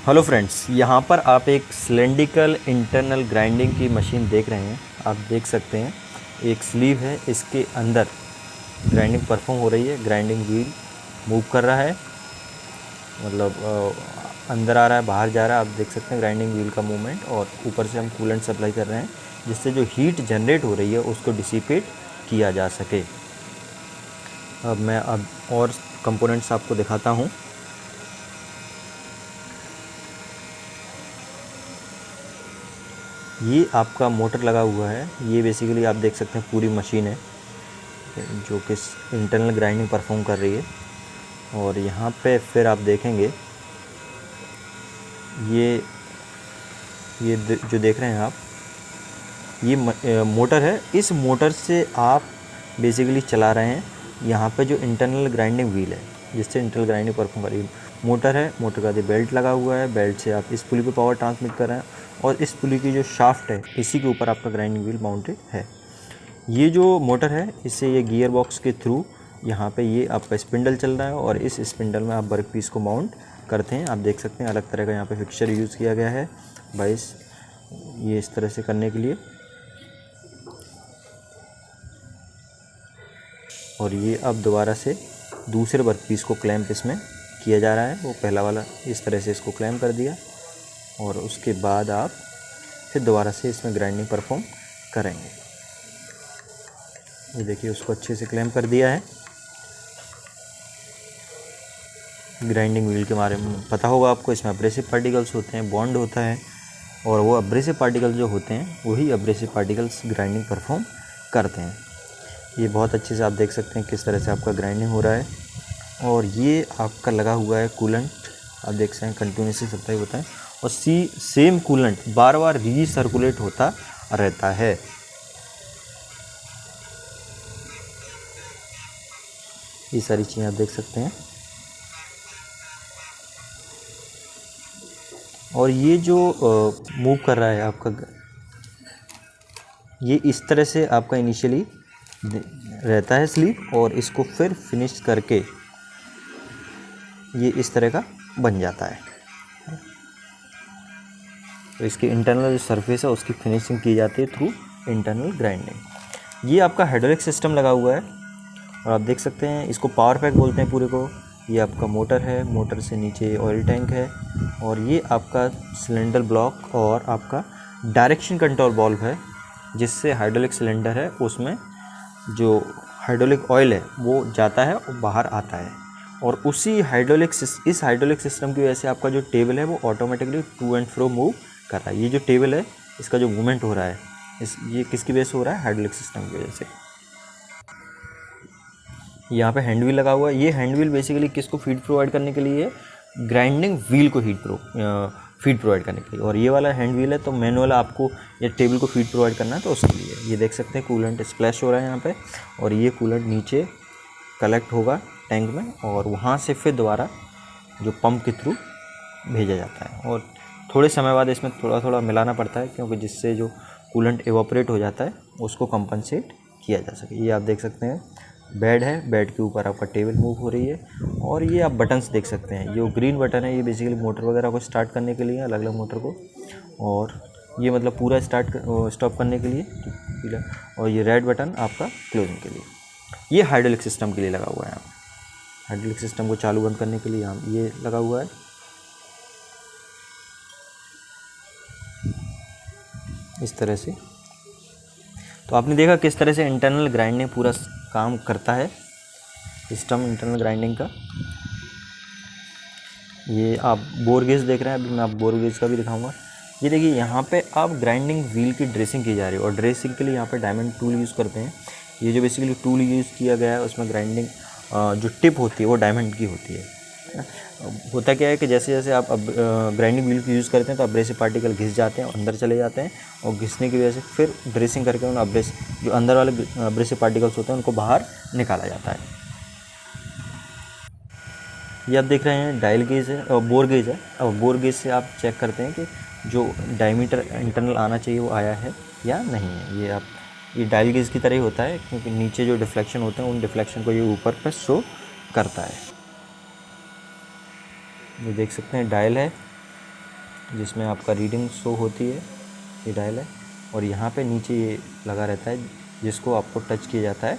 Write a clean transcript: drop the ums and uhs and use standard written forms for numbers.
Hello friends, यहाँ पर आप एक सिलेंड्रिकल इंटरनल ग्राइंडिंग की मशीन देख रहे हैं। आप देख सकते हैं एक स्लीव है, इसके अंदर ग्राइंडिंग परफॉर्म हो रही है। ग्राइंडिंग व्हील मूव कर रहा है, मतलब अंदर आ रहा है, बाहर जा रहा है। आप देख सकते हैं ग्राइंडिंग व्हील का मूवमेंट। और ऊपर से हम कूलेंट सप्लाई कर रहे हैं जिससे जो हीट जनरेट हो रही है उसको डिसिपेट किया जा सके। अब मैं और कंपोनेंट्स आपको दिखाता हूँ। ये आपका मोटर लगा हुआ है। ये बेसिकली आप देख सकते हैं पूरी मशीन है जो कि इंटरनल ग्राइंडिंग परफॉर्म कर रही है। और यहाँ पे फिर आप देखेंगे ये जो देख रहे हैं आप, ये मोटर है। इस मोटर से आप बेसिकली चला रहे हैं यहाँ पे जो इंटरनल ग्राइंडिंग व्हील है जिससे इंटरनल ग्राइंडिंग परफॉर्म कर रही है। मोटर है, मोटर का बेल्ट लगा हुआ है। बेल्ट से आप इस पुली पे पावर ट्रांसमिट कर रहे हैं और इस पुली की जो शाफ्ट है इसी के ऊपर आपका ग्राइंडिंग व्हील माउंटेड है। ये जो मोटर है इससे ये गियर बॉक्स के थ्रू यहाँ पे ये आपका स्पिंडल चल रहा है और इस स्पिंडल में आप वर्क पीस को माउंट करते हैं। आप देख सकते हैं अलग तरह का यहाँ पे फिक्सचर यूज़ किया गया है बाइस ये इस तरह से करने के लिए। और ये अब दोबारा से दूसरे वर्क पीस को क्लैंप इसमें किया जा रहा है। वो पहला वाला इस तरह से इसको क्लैंप कर दिया और उसके बाद आप फिर दोबारा से इसमें ग्राइंडिंग परफॉर्म करेंगे। ये देखिए उसको अच्छे से क्लैंप कर दिया है। ग्राइंडिंग व्हील के बारे में पता होगा आपको, इसमें अब्रेसिव पार्टिकल्स होते हैं, बॉन्ड होता है और वो अब्रेसिव पार्टिकल्स जो होते हैं वही अब्रेसिव पार्टिकल्स ग्राइंडिंग परफॉर्म करते हैं। ये बहुत अच्छे से आप देख सकते हैं किस तरह से आपका ग्राइंडिंग हो रहा है। और ये आपका लगा हुआ है कूलेंट, आप देख सकते हैं कंटिन्यूसली सप्लाई होता है और सेम कूलेंट बार बार रीसर्कुलेट होता रहता है। ये सारी चीज़ें आप देख सकते हैं। और ये जो मूव कर रहा है आपका, ये इस तरह से आपका इनिशियली रहता है स्लीव और इसको फिर फिनिश करके ये इस तरह का बन जाता है। तो इसके इंटरनल जो सरफेस है उसकी फिनिशिंग की जाती है थ्रू इंटरनल ग्राइंडिंग। ये आपका हाइड्रोलिक सिस्टम लगा हुआ है और आप देख सकते हैं इसको पावर पैक बोलते हैं पूरे को। ये आपका मोटर है, मोटर से नीचे ऑयल टैंक है और ये आपका सिलेंडर ब्लॉक और आपका डायरेक्शन कंट्रोल वाल्व है जिससे हाइड्रोलिक सिलेंडर है उसमें जो हाइड्रोलिक ऑयल है वो जाता है और बाहर आता है। और इस हाइड्रोलिक सिस्टम की वजह से आपका जो टेबल है वो automatically to and fro move कर रहा है। ये जो टेबल है इसका जो मूवमेंट हो रहा है ये किसकी वजह से हो रहा है? हाइड्रोलिक सिस्टम की वजह से। यहाँ पे हैंड व्हील लगा हुआ है। ये हैंड व्हील बेसिकली किसको फीड प्रोवाइड करने के लिए है? ग्राइंडिंग व्हील को फीड प्रोवाइड करने के लिए। और ये वाला हैंड व्हील है तो मैनुअल आपको ये टेबल को फीड प्रोवाइड करना है तो उसके लिए। ये देख सकते हैं कूलेंट स्प्लैश हो रहा है यहाँ पे और ये कूलेंट नीचे कलेक्ट होगा टैंक में और वहाँ से फिर दोबारा जो पंप के थ्रू भेजा जाता है। और थोड़े समय बाद इसमें थोड़ा थोड़ा मिलाना पड़ता है क्योंकि जिससे जो कूलेंट एवापोरेट हो जाता है उसको कंपनसेट किया जा सके। ये आप देख सकते हैं बेड है, बेड के ऊपर आपका टेबल मूव हो रही है। और ये आप बटन्स देख सकते हैं, ये ग्रीन बटन है ये बेसिकली मोटर वगैरह को स्टार्ट करने के लिए, अलग अलग मोटर को। और ये मतलब पूरा स्टॉप करने के लिए। और ये रेड बटन आपका क्लोजिंग के लिए। ये हाइड्रोलिक सिस्टम के लिए लगा हुआ है। यहाँ हाइड्रोलिक सिस्टम को चालू बंद करने के लिए यहाँ ये लगा हुआ है। इस तरह से तो आपने देखा किस तरह से इंटरनल ग्राइंडिंग पूरा काम करता है, सिस्टम इंटरनल ग्राइंडिंग का। ये आप बोर गेज देख रहे हैं, अभी मैं आप बोर गेज का भी दिखाऊंगा। ये देखिए यहाँ पे आप ग्राइंडिंग व्हील की ड्रेसिंग की जा रही है और ड्रेसिंग के लिए यहाँ पे डायमंड टूल यूज़ करते हैं। ये जो बेसिकली टूल यूज़ किया गया है उसमें ग्राइंडिंग जो टिप होती है वो डायमंड की होती है। होता क्या है कि जैसे जैसे आप अब ग्राइंडिंग व्हील को यूज़ करते हैं तो अब्रेसिव पार्टिकल घिस जाते हैं और अंदर चले जाते हैं और घिसने की वजह से फिर ड्रेसिंग करके उन जो अंदर वाले अब्रेसिव पार्टिकल्स होते हैं उनको बाहर निकाला जाता है। ये आप देख रहे हैं डायल गेज है और बोर गेज है। अब बोर गेज से आप चेक करते हैं कि जो डायमीटर इंटरनल आना चाहिए वो आया है या नहीं है। ये डायल गेज की तरह ही होता है क्योंकि नीचे जो डिफ्लेक्शन होते हैं उन डिफ्लेक्शन को ये ऊपर पर शो करता है। ये देख सकते हैं डायल है जिसमें आपका रीडिंग शो होती है, ये डायल है। और यहाँ पे नीचे ये लगा रहता है जिसको आपको टच किया जाता है